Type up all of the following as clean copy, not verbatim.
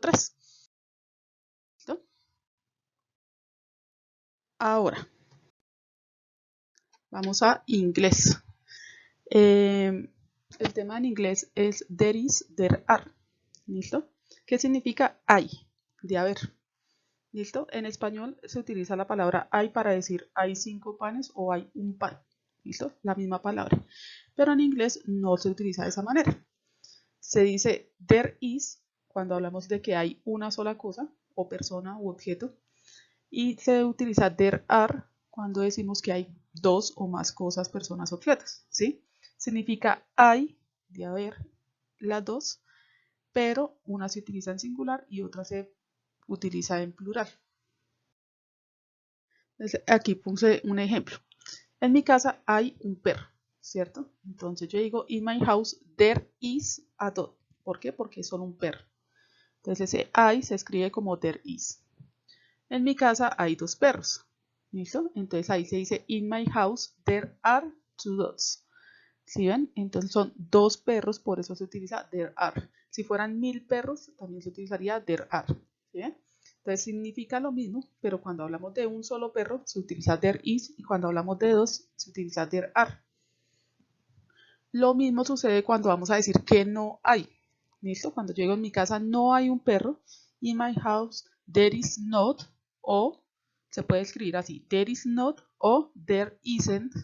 3. ¿Listo? Ahora, vamos a inglés. El tema en inglés es there is, there are. ¿Listo? ¿Qué significa hay? De haber. ¿Listo? En español se utiliza la palabra hay para decir hay 5 panes o hay un pan. ¿Listo? La misma palabra. Pero en inglés no se utiliza de esa manera. Se dice there is cuando hablamos de que hay una sola cosa o persona u objeto. Y se utiliza there are cuando decimos que hay dos o más cosas, personas, objetos. ¿Sí? Significa hay, de haber, las dos, pero una se utiliza en singular y otra se utiliza en plural. Entonces, aquí puse un ejemplo. En mi casa hay un perro, ¿cierto? Entonces yo digo, in my house there is a dog. ¿Por qué? Porque es solo un perro. Entonces ese hay se escribe como there is. En mi casa hay 2 perros. ¿Listo? Entonces ahí se dice, in my house there are 2 dogs. ¿Sí ven? Entonces son 2 perros, por eso se utiliza there are. Si fueran 1000 perros, también se utilizaría there are. ¿Sí ven? Entonces significa lo mismo, pero cuando hablamos de un solo perro se utiliza there is y cuando hablamos de 2 se utiliza there are. Lo mismo sucede cuando vamos a decir que no hay. ¿Listo? Cuando yo digo en mi casa no hay un perro, in my house there is not, o se puede escribir así, there is not o there isn't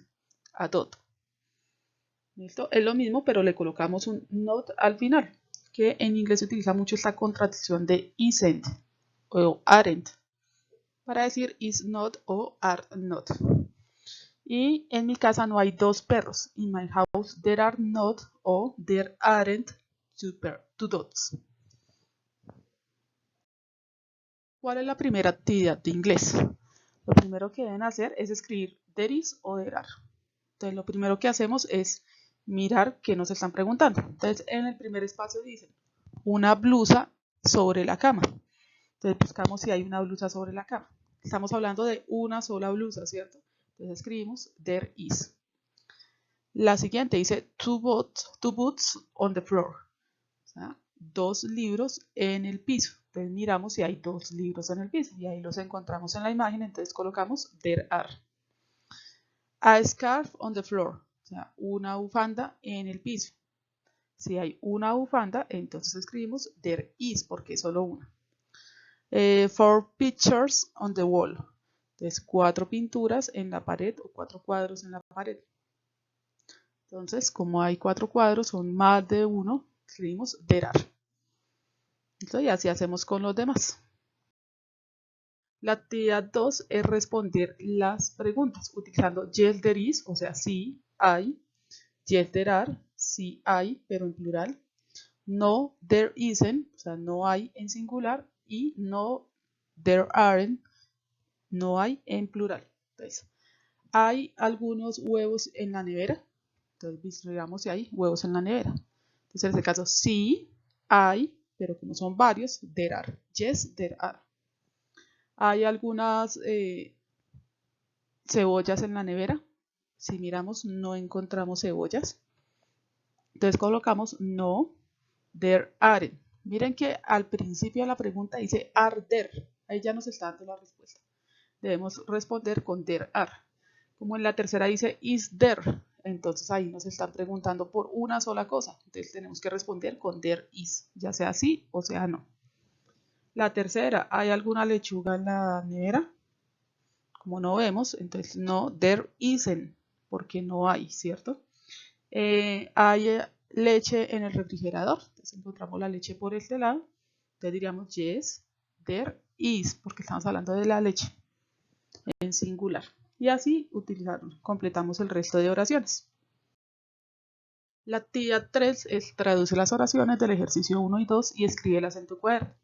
a dog. ¿Listo? Es lo mismo, pero le colocamos un not al final, que en inglés se utiliza mucho esta contracción de isn't o aren't, para decir is not o are not. Y en mi casa no hay 2 perros. In my house there are not o there aren't 2 dogs. ¿Cuál es la primera actividad de inglés? Lo primero que deben hacer es escribir there is o there are. Entonces lo primero que hacemos es mirar qué nos están preguntando. Entonces en el primer espacio dicen una blusa sobre la cama. Entonces buscamos si hay una blusa sobre la cama. Estamos hablando de una sola blusa, ¿cierto? Entonces escribimos there is. La siguiente dice two books on the floor. O sea, 2 libros en el piso. Entonces miramos si hay 2 libros en el piso y ahí los encontramos en la imagen. Entonces colocamos there are. A scarf on the floor. O sea, una bufanda en el piso. Si hay una bufanda, entonces escribimos there is porque es solo una. 4 pictures on the wall. Entonces 4 pinturas en la pared o 4 cuadros en la pared. Entonces, como hay 4 cuadros, son más de uno, escribimos there are. Y así hacemos con los demás. La actividad 2 es responder las preguntas utilizando yes there is, o sea, sí hay, yes there are, sí hay, pero en plural, no there isn't, o sea, no hay en singular, y no there aren't, no hay en plural. Entonces, hay algunos huevos en la nevera. Entonces, digamos si hay huevos en la nevera. Entonces, en este caso, sí hay, pero como son varios, there are. Yes, there are. Hay algunas cebollas en la nevera. Si miramos, no encontramos cebollas. Entonces colocamos no, there aren't. Miren que al principio de la pregunta dice are there. Ahí ya nos está dando la respuesta. Debemos responder con there are. Como en la tercera dice is there, entonces ahí nos están preguntando por una sola cosa. Entonces tenemos que responder con there is, ya sea sí o sea no. La tercera, ¿hay alguna lechuga en la nevera? Como no vemos, entonces no, there isn't, porque no hay, ¿cierto? ¿Hay leche en el refrigerador? Entonces encontramos la leche por este lado. Entonces diríamos yes, there is, porque estamos hablando de la leche en singular. Y así completamos el resto de oraciones. La actividad 3 es traduce las oraciones del ejercicio 1 y 2 y escríbelas en tu cuaderno.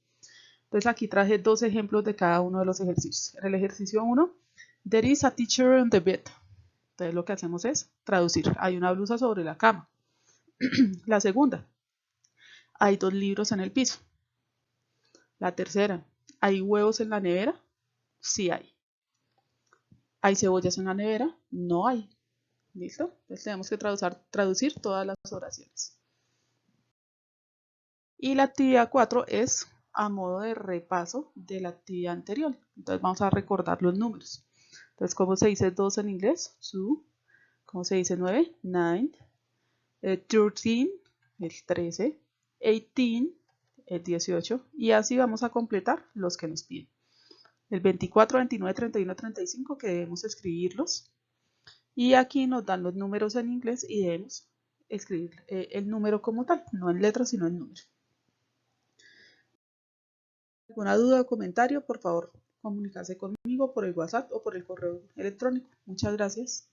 Entonces aquí traje 2 ejemplos de cada uno de los ejercicios. En el ejercicio 1, there is a teacher on the bed. Entonces lo que hacemos es traducir. Hay una blusa sobre la cama. La segunda, hay 2 libros en el piso. La tercera, ¿hay huevos en la nevera? Sí hay. ¿Hay cebollas en la nevera? No hay. ¿Listo? Entonces tenemos que traducir todas las oraciones. Y la actividad 4 es a modo de repaso de la actividad anterior. Entonces vamos a recordar los números. Entonces, ¿cómo se dice 2 en inglés? 2. ¿Cómo se dice 9? 9. 13, el 13. 18, el 18. Y así vamos a completar los que nos piden. El 24, 29, 31, 35 que debemos escribirlos. Y aquí nos dan los números en inglés y debemos escribir el número como tal, no en letras sino en número. ¿Alguna duda o comentario? Por favor, comunicarse conmigo por el WhatsApp o por el correo electrónico. Muchas gracias.